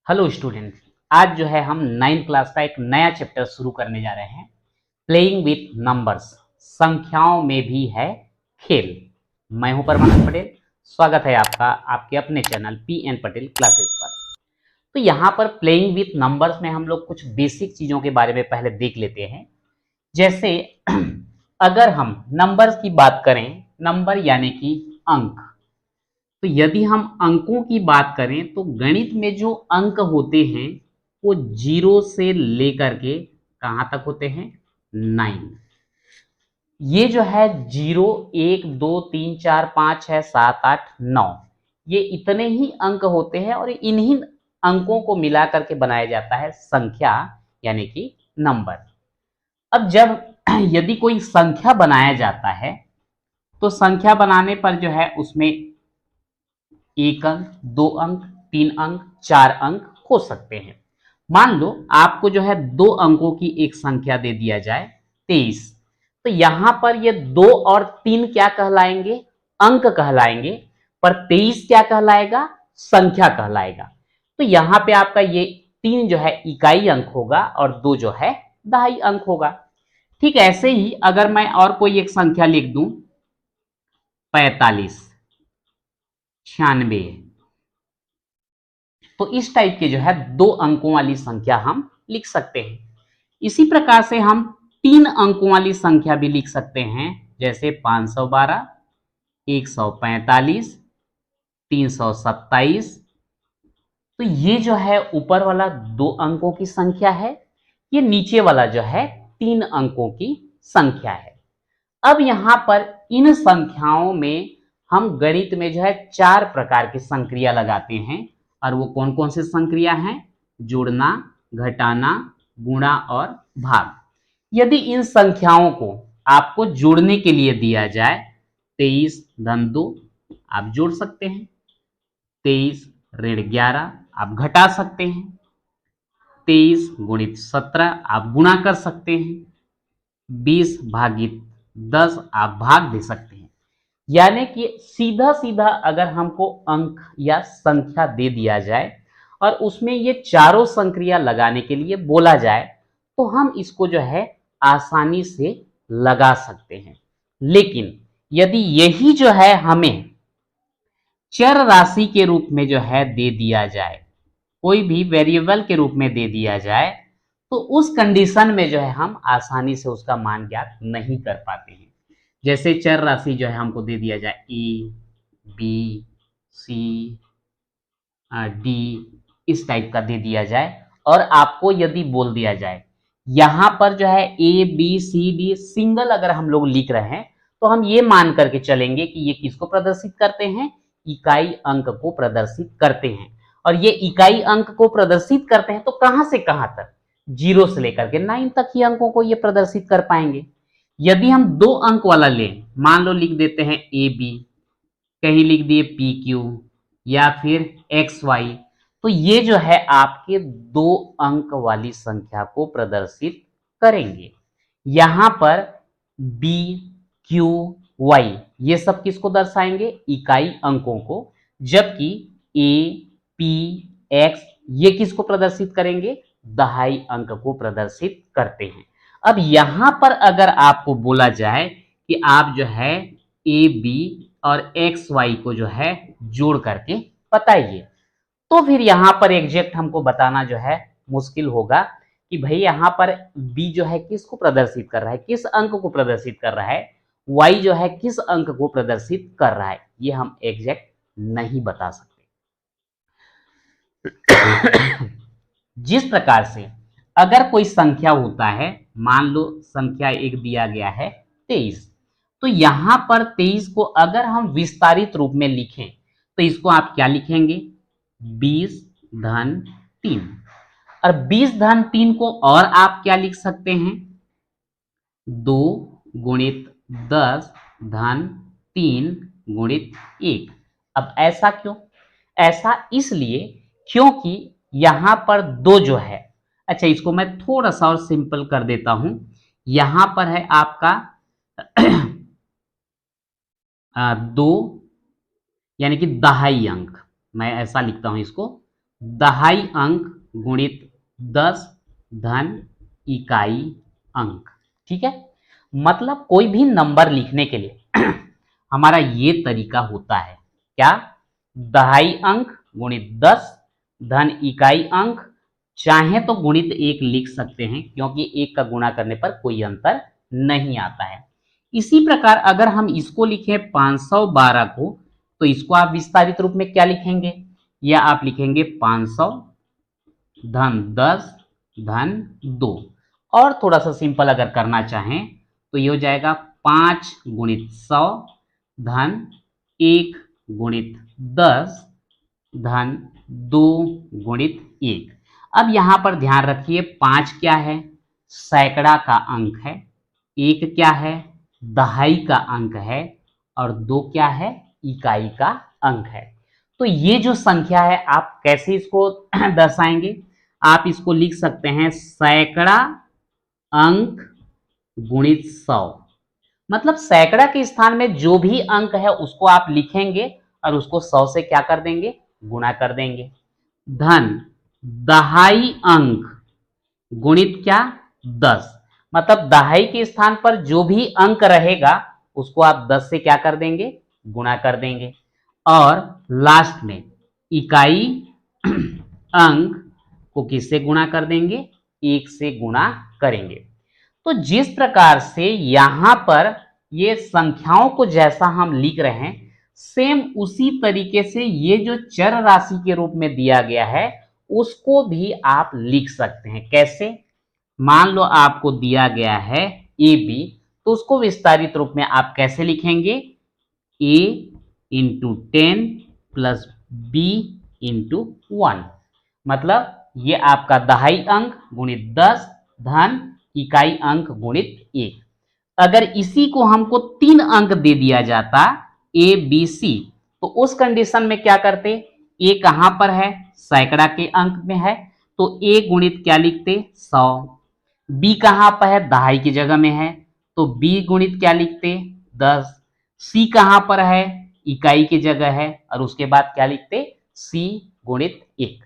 Hello student, आज जो है हम 9th क्लास का एक नया चैप्टर शुरू करने जा रहे हैं। प्लेइंग विथ नंबर्स, संख्याओं में भी है खेल। मैं हूं परमानंद पटेल। स्वागत है आपका आपके अपने channel P N Patel classes पर। तो यहाँ पर प्लेइंग विथ नंबर्स में हम लोग कुछ बेसिक चीजों के बारे में पहले देख लेते हैं। जैसे अगर हम नंबर्स की बात करें, नंबर यानी कि अंक, तो यदि हम अंकों की बात करें तो गणित में जो अंक होते हैं वो 0 से लेकर के कहां तक होते हैं? 9। ये जो है 0, 1, 2, 3, 4, 5, 6, 7, 8, 9, ये इतने ही अंक होते हैं और इन्हीं अंकों को मिला करके बनाया जाता है संख्या यानी कि नंबर। अब जब यदि कोई संख्या बनाया जाता है तो संख्या बनाने पर जो है उसमें 1 अंक, 2 अंक, 3 अंक, 4 अंक हो सकते हैं। मान लो आपको जो है 2 अंकों की एक संख्या दे दिया जाए 23, तो यहां पर ये 2 और 3 क्या कहलाएंगे? अंक कहलाएंगे। पर 23 क्या कहलाएगा? संख्या कहलाएगा। तो यहां पे आपका ये 3 जो है इकाई अंक होगा और 2 जो है दहाई अंक होगा। ठीक ऐसे ही अगर मैं और कोई एक संख्या लिख दूं 45, 96, तो इस टाइप के जो है 2 अंकों वाली संख्या हम लिख सकते हैं। इसी प्रकार से हम 3 अंकों वाली संख्या भी लिख सकते हैं, जैसे 512, 145, 327। तो ये जो है ऊपर वाला 2 अंकों की संख्या है, ये नीचे वाला जो है 3 अंकों की संख्या है। अब यहां पर इन संख्याओं में हम गणित में जो है 4 प्रकार की संक्रिया लगाते हैं। और वो कौन कौन सी संक्रिया हैं? जोड़ना, घटाना, गुणा और भाग। यदि इन संख्याओं को आपको जोड़ने के लिए दिया जाए 23 धन 2, आप जोड़ सकते हैं। 23 ऋण 11 आप घटा सकते हैं। 23 गुणित 17 आप गुणा कर सकते हैं। 20 भागित 10 आप भाग दे सकते हैं। यानी कि सीधा सीधा अगर हमको अंक या संख्या दे दिया जाए और उसमें ये चारों संक्रिया लगाने के लिए बोला जाए तो हम इसको जो है आसानी से लगा सकते हैं। लेकिन यदि यही जो है हमें चर राशि के रूप में जो है दे दिया जाए, कोई भी वेरिएबल के रूप में दे दिया जाए, तो उस कंडीशन में जो है हम आसानी से उसका मान ज्ञात नहीं कर पाते हैं। जैसे चर राशि जो है हमको दे दिया जाए ए, बी, सी, डी, इस टाइप का दे दिया जाए और आपको यदि बोल दिया जाए यहां पर जो है A B C D single अगर हम लोग लिख रहे हैं तो हम ये मान करके चलेंगे कि ये किसको प्रदर्शित करते हैं? इकाई अंक को प्रदर्शित करते हैं। और ये इकाई अंक को प्रदर्शित करते हैं तो कहां से कहां तक? 0 से लेकर के 9 तक ही अंकों को ये प्रदर्शित कर पाएंगे। यदि हम 2 अंक वाला लें, मान लो लिख देते हैं ए बी, कहीं लिख दिए पी क्यू या फिर एक्स वाई, तो ये जो है आपके 2 अंक वाली संख्या को प्रदर्शित करेंगे। यहां पर बी, क्यू, वाई ये सब किसको दर्शाएंगे? इकाई अंकों को। जबकि ए, पी, एक्स ये किसको प्रदर्शित करेंगे? दहाई अंक को प्रदर्शित करते हैं। अब यहां पर अगर आपको बोला जाए कि आप जो है ए बी और एक्स वाई को जो है जोड़ करके बताइए, तो फिर यहां पर एग्जैक्ट हमको बताना जो है मुश्किल होगा कि भाई यहां पर बी जो है किसको प्रदर्शित कर रहा है, किस अंक को प्रदर्शित कर रहा है, वाई जो है किस अंक को प्रदर्शित कर रहा है, ये हम एग्जैक्ट नहीं बता सकते। जिस प्रकार से अगर कोई संख्या होता है, मान लो संख्या एक दिया गया है 23, तो यहां पर 23 को अगर हम विस्तारित रूप में लिखें तो इसको आप क्या लिखेंगे? 20 धन 3। और 20 धन 3 को और आप क्या लिख सकते हैं? 2 गुणित 10 धन 3 गुणित 1। अब ऐसा क्यों? ऐसा इसलिए क्योंकि यहां पर 2 जो है, अच्छा इसको मैं थोड़ा सा और सिंपल कर देता हूं। यहां पर है आपका 2 यानी कि दहाई अंक, मैं ऐसा लिखता हूं इसको दहाई अंक गुणित 10 धन इकाई अंक। ठीक है, मतलब कोई भी नंबर लिखने के लिए हमारा ये तरीका होता है, क्या? दहाई अंक गुणित 10 धन इकाई अंक, चाहे तो गुणित 1 लिख सकते हैं क्योंकि 1 का गुणा करने पर कोई अंतर नहीं आता है। इसी प्रकार अगर हम इसको लिखें 512 को, तो इसको आप विस्तारित रूप में क्या लिखेंगे? या आप लिखेंगे 500 धन 10 धन 2। और थोड़ा सा सिंपल अगर करना चाहें तो ये हो जाएगा 5 गुणित 100 धन 1 गुणित 10 धन 2 गुणित 1। अब यहां पर ध्यान रखिए 5 क्या है? सैकड़ा का अंक है। 1 क्या है? दहाई का अंक है। और 2 क्या है? इकाई का अंक है। तो ये जो संख्या है आप कैसे इसको दर्शाएंगे? आप इसको लिख सकते हैं सैकड़ा अंक गुणित 100। मतलब सैकड़ा के स्थान में जो भी अंक है उसको आप लिखेंगे और उसको 100 से क्या कर देंगे? गुणा कर देंगे। धन दहाई अंक गुणित क्या? 10। मतलब दहाई के स्थान पर जो भी अंक रहेगा उसको आप 10 से क्या कर देंगे? गुणा कर देंगे। और लास्ट में इकाई अंक को किससे गुणा कर देंगे? 1 से गुणा करेंगे। तो जिस प्रकार से यहां पर ये संख्याओं को जैसा हम लिख रहे हैं, सेम उसी तरीके से ये जो चर राशि के रूप में दिया गया है उसको भी आप लिख सकते हैं। कैसे? मान लो आपको दिया गया है ए बी, तो उसको विस्तारित रूप में आप कैसे लिखेंगे? a into 10 plus B into 1। मतलब ये आपका दहाई अंक गुणित 10 धन इकाई अंक गुणित 1। अगर इसी को हमको 3 अंक दे दिया जाता ए बी सी, तो उस कंडीशन में क्या करते? ए कहां पर है? सैकड़ा के अंक में है, तो ए गुणित क्या लिखते? 100। बी कहां पर है? दहाई की जगह में है, तो बी गुणित क्या लिखते? 10। सी कहां पर है? इकाई की जगह है, और उसके बाद क्या लिखते? सी गुणित 1।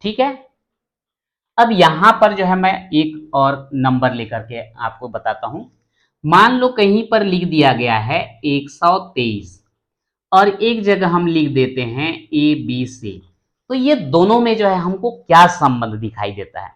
ठीक है। अब यहां पर जो है मैं एक और नंबर लेकर के आपको बताता हूं। मान लो कहीं पर लिख दिया गया है 123 और एक जगह हम लिख देते हैं ए बी सी, तो ये दोनों में जो है हमको क्या संबंध दिखाई देता है?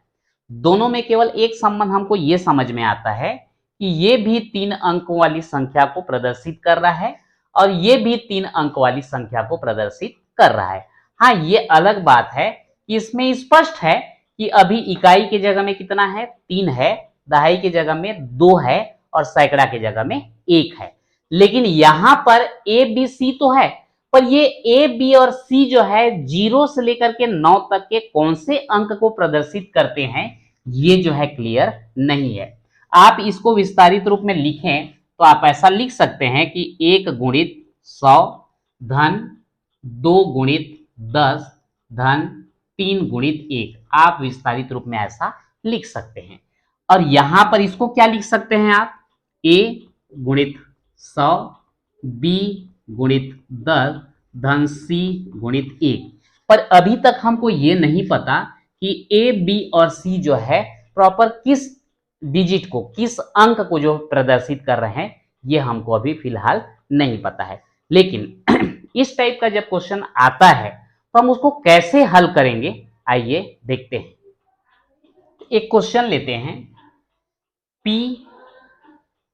दोनों में केवल एक संबंध हमको ये समझ में आता है कि ये भी 3 अंकों वाली संख्या को प्रदर्शित कर रहा है और ये भी 3 अंक वाली संख्या को प्रदर्शित कर रहा है। हाँ, ये अलग बात है कि इसमें स्पष्ट है कि अभी इकाई की जगह में कितना है? 3 है, दहाई की जगह में 2 है और सैकड़ा की जगह में 1 है। लेकिन यहां पर ए बी सी तो है, पर ये ए बी और सी जो है 0 से लेकर के 9 तक के कौन से अंक को प्रदर्शित करते हैं, ये जो है क्लियर नहीं है। आप इसको विस्तारित रूप में लिखें तो आप ऐसा लिख सकते हैं कि 1 गुणित 100 धन 2 गुणित 10 धन 3 गुणित 1। आप विस्तारित रूप में ऐसा लिख सकते हैं। और यहां पर इसको क्या लिख सकते हैं आप? a गुणित 100 b गुणित 10 धन c गुणित 1। पर अभी तक हमको ये नहीं पता कि a b और c जो है प्रॉपर किस डिजिट को, किस अंक को जो प्रदर्शित कर रहे हैं, ये हमको अभी फिलहाल नहीं पता है। लेकिन इस टाइप का जब क्वेश्चन आता है तो हम उसको कैसे हल करेंगे, आइए देखते हैं। एक क्वेश्चन लेते हैं, P,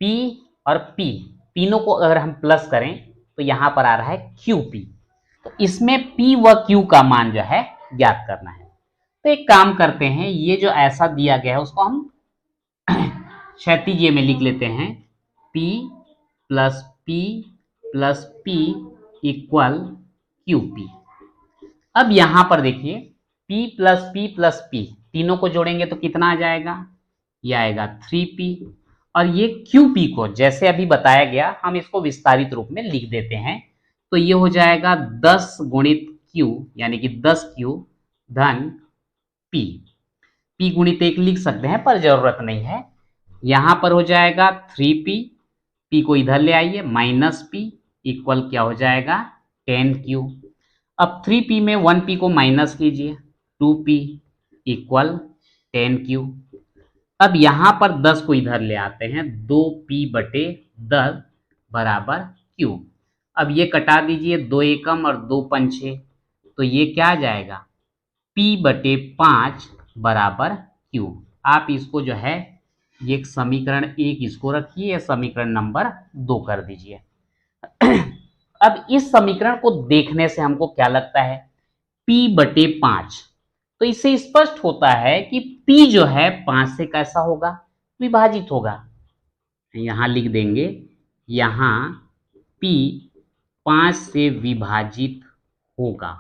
P और P तीनों को अगर हम प्लस करें तो यहां पर आ रहा है QP। तो इसमें P व Q का मान जो है ज्ञात करना है। तो एक काम करते हैं, ये जो ऐसा दिया गया है उसको हम क्षैतिज में लिख लेते हैं, P plus P plus P equal QP। अब यहां पर देखिए P plus P plus P तीनों को जोड़ेंगे तो कितना आ जाएगा? ये आएगा 3P। और ये QP को जैसे अभी बताया गया हम इसको विस्तारित रूप में लिख देते हैं, तो ये हो जाएगा 10 गुणित Q यानी कि 10Q धन P। P गुणित 1 लिख सकते हैं पर जरूरत नहीं है। यहां पर हो जाएगा 3P, P को इधर ले आइए, माइनस P इक्वल क्या हो जाएगा? 10Q। अब 3p में 1p को माइनस कीजिए, 2p इक्वल 10q। अब यहां पर 10 को इधर ले आते हैं, 2p/10 बराबर q। अब ये कटा दीजिए, 2 एकम और 2 पंचे, तो ये क्या आ जाएगा, p/5 बराबर q। आप इसको जो है, ये समीकरण 1 इसको रखिए, समीकरण नंबर 2 कर दीजिए। अब इस समीकरण को देखने से हमको क्या लगता है, p/5, तो इससे स्पष्ट होता है कि p जो है 5 से कैसा होगा, विभाजित होगा। यहां लिख देंगे, यहां p 5 से विभाजित होगा।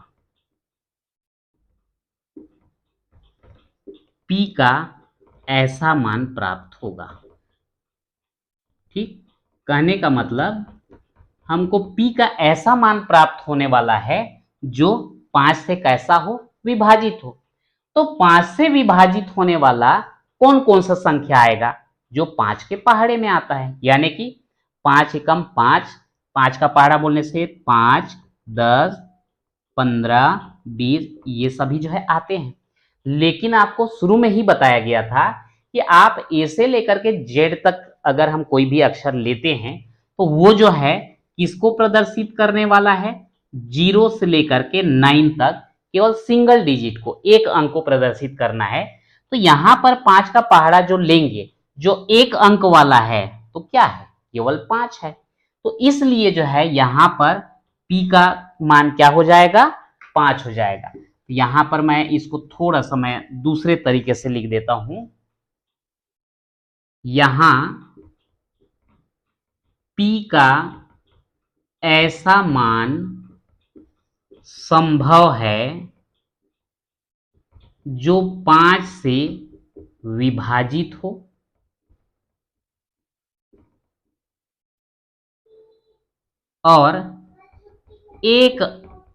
p का ऐसा मान प्राप्त होगा। ठीक, कहने का मतलब हमको p का ऐसा मान प्राप्त होने वाला है जो 5 से कैसा हो, विभाजित हो। तो 5 से विभाजित होने वाला कौन कौन सा संख्या आएगा, जो 5 के पहाड़े में आता है, यानी कि 5 एकम 5, 5 का पहाड़ा बोलने से 5, 10, 15, 20, ये सभी जो है आते हैं। लेकिन आपको शुरू में ही बताया गया था कि आप ए से लेकर के जेड तक अगर हम कोई भी अक्षर लेते हैं तो वो जो है किसको प्रदर्शित करने वाला है, 0 से लेकर के 9 तक केवल सिंगल डिजिट को, एक अंक को प्रदर्शित करना है। तो यहां पर 5 का पहाड़ा जो लेंगे, जो एक अंक वाला है, तो क्या है, केवल 5 है। तो इसलिए जो है यहां पर p का मान क्या हो जाएगा, 5 हो जाएगा। यहां पर मैं इसको थोड़ा सा मैं दूसरे तरीके से लिख देता हूं। यहां p का ऐसा मान संभव है जो 5 से विभाजित हो और एक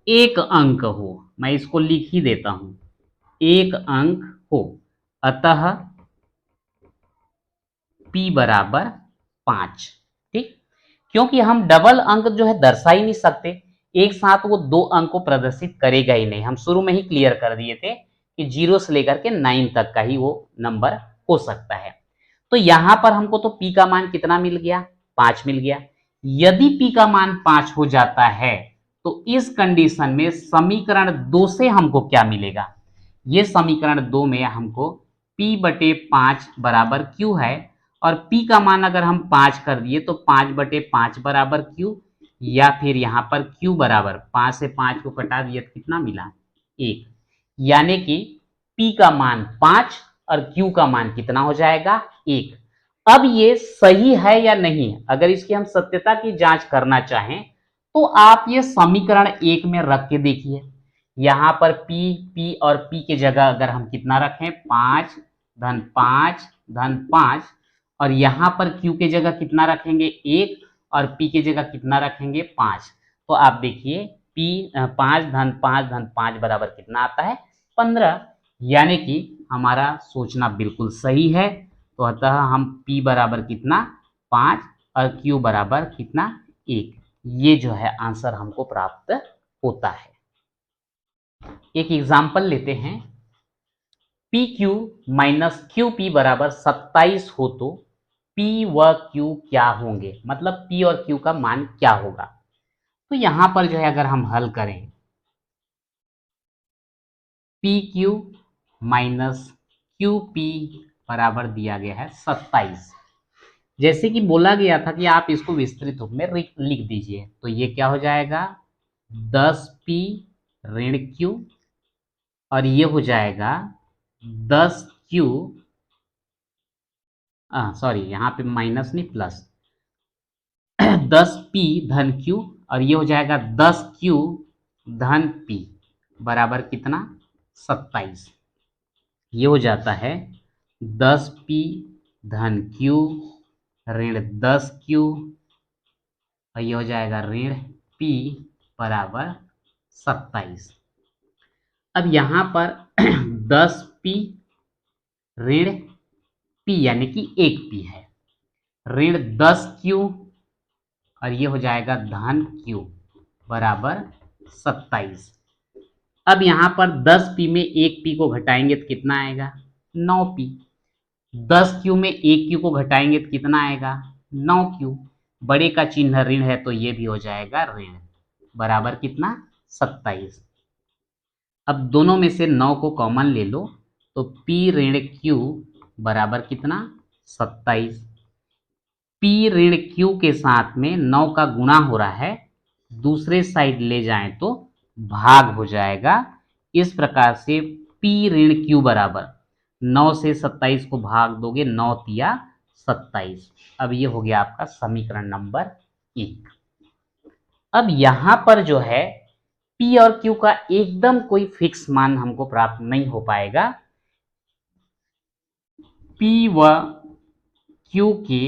एक अंक हो। मैं इसको लिख ही देता हूं, एक अंक हो। अतः p बराबर 5। ठीक, क्योंकि हम डबल अंक जो है दर्शा ही नहीं सकते, एक साथ वो 2 अंक को प्रदर्शित करेगा ही नहीं। हम शुरू में ही क्लियर कर दिए थे कि 0 से लेकर के 9 तक का ही वो नंबर हो सकता है। तो यहां पर हमको तो p का मान कितना मिल गया, 5 मिल गया। यदि p का मान 5 हो जाता है तो इस कंडीशन में समीकरण 2 से हमको क्या मिलेगा, ये समीकरण 2 में हमको p/5 बराबर q है, और p का मान अगर हम 5 कर दिए तो 5/5 बराबर q, या फिर यहां पर q बराबर 5 से 5 को कटा दिए तो कितना मिला, 1। यानी कि p का मान 5 और q का मान कितना हो जाएगा, 1। अब ये सही है या नहीं, अगर इसकी हम सत्यता की जांच करना चाहें तो आप ये समीकरण 1 में रख के देखिए। यहां पर p और p के जगह अगर हम कितना रखें, 5 धन 5 धन 5, और यहां पर q के जगह कितना रखेंगे, 1, और p के जगह कितना रखेंगे, 5। तो आप देखिए p 5 धन 5 धन 5 बराबर कितना आता है, 15। यानी कि हमारा सोचना बिल्कुल सही है। तो अतः हम p बराबर कितना, 5, और q बराबर कितना, 1। ये जो है आंसर हमको प्राप्त होता है। एक एग्जाम्पल लेते हैं, P Q minus Q P बराबर 27 हो तो p व q क्या होंगे, मतलब p और q का मान क्या होगा। तो यहां पर जो है अगर हम हल करें, P Q minus Q P बराबर दिया गया है 27। जैसे कि बोला गया था कि आप इसको विस्तृत रूप में लिख दीजिए, तो ये क्या हो जाएगा, 10p ऋण q, और ये हो जाएगा 10q, सॉरी यहाँ पे माइनस नहीं प्लस, 10p धन q, और ये हो जाएगा 10q धन p बराबर कितना, 27। ये हो जाता है 10p धन q ऋण 10q, और ये हो जाएगा ऋण p बराबर 27। अब यहां पर 10p ऋण p यानी कि 1p है, ऋण 10q, और ये हो जाएगा धन q बराबर 27। अब यहां पर 10p में 1p को घटाएंगे तो कितना आएगा 9p। 10q में 1q को घटाएंगे तो कितना आएगा 9q। बड़े का चिन्ह ऋण है तो ये भी हो जाएगा ऋण, बराबर कितना 27। अब दोनों में से 9 को कॉमन ले लो तो p ऋण q बराबर कितना 27। p ऋण q के साथ में 9 का गुणा हो रहा है, दूसरे साइड ले जाएं तो भाग हो जाएगा। इस प्रकार से p ऋण q बराबर 9 से 27 को भाग दोगे 9 तिया 27। अब ये हो गया आपका समीकरण नंबर 1। अब यहां पर जो है P और Q का एकदम कोई फिक्स मान हमको प्राप्त नहीं हो पाएगा। P व Q के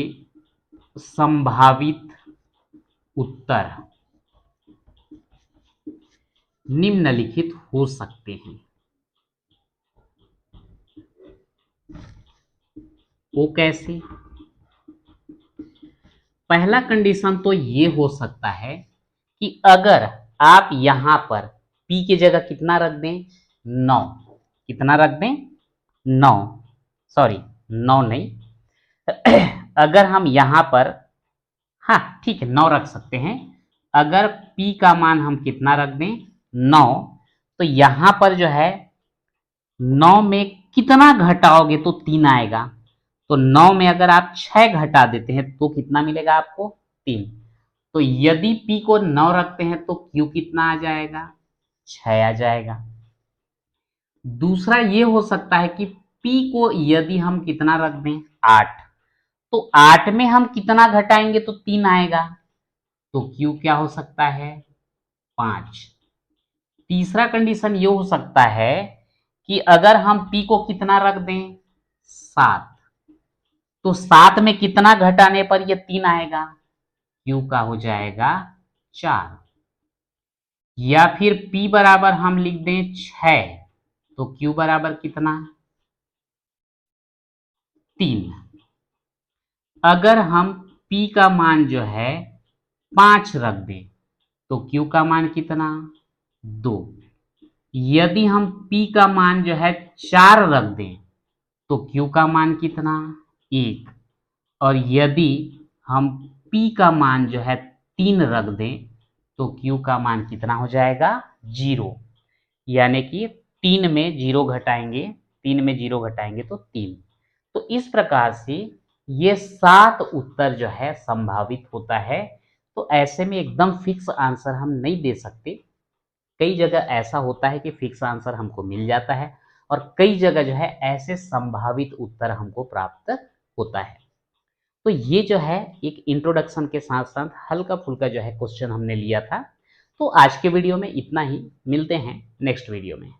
संभावित उत्तर निम्नलिखित हो सकते हैं। वो कैसे? पहला कंडीशन तो ये हो सकता है कि अगर आप यहां पर P की जगह कितना रख दें 9, कितना रख दें 9, सॉरी 9 नहीं अगर हम यहां पर, हाँ ठीक है 9 रख सकते हैं। अगर P का मान हम कितना रख दें 9, तो यहां पर जो है 9 में कितना घटाओगे तो 3 आएगा। तो 9 में अगर आप 6 घटा देते हैं तो कितना मिलेगा आपको 3। तो यदि P को 9 रखते हैं तो Q कितना आ जाएगा 6 आ जाएगा। दूसरा ये हो सकता है कि P को यदि हम कितना रख दें 8, तो 8 में हम कितना घटाएंगे तो 3 आएगा। तो Q क्या हो सकता है 5। तीसरा कंडीशन ये हो सकता है कि अगर हम P को कितना रख दें 7, तो 7 में कितना घटाने पर ये 3 आएगा, Q का हो जाएगा 4। या फिर P बराबर हम लिख दें 6, तो Q बराबर कितना 3। अगर हम P का मान जो है 5 रख दें तो Q का मान कितना 2। यदि हम P का मान जो है 4 रख दें तो Q का मान कितना 1। और यदि हम P का मान जो है 3 रख दें तो Q का मान कितना हो जाएगा 0। यानी कि 3 में 0 घटाएंगे, 3 में 0 घटाएंगे तो 3। तो इस प्रकार से ये 7 उत्तर जो है संभावित होता है। तो ऐसे में एकदम फिक्स आंसर हम नहीं दे सकते। कई जगह ऐसा होता है कि फिक्स आंसर हमको मिल जाता है और कई जगह जो है ऐसे संभावित उत्तर हमको प्राप्त होता है। तो ये जो है एक इंट्रोडक्शन के साथ साथ हल्का फुल्का जो है क्वेश्चन हमने लिया था। तो आज के वीडियो में इतना ही, मिलते हैं नेक्स्ट वीडियो में।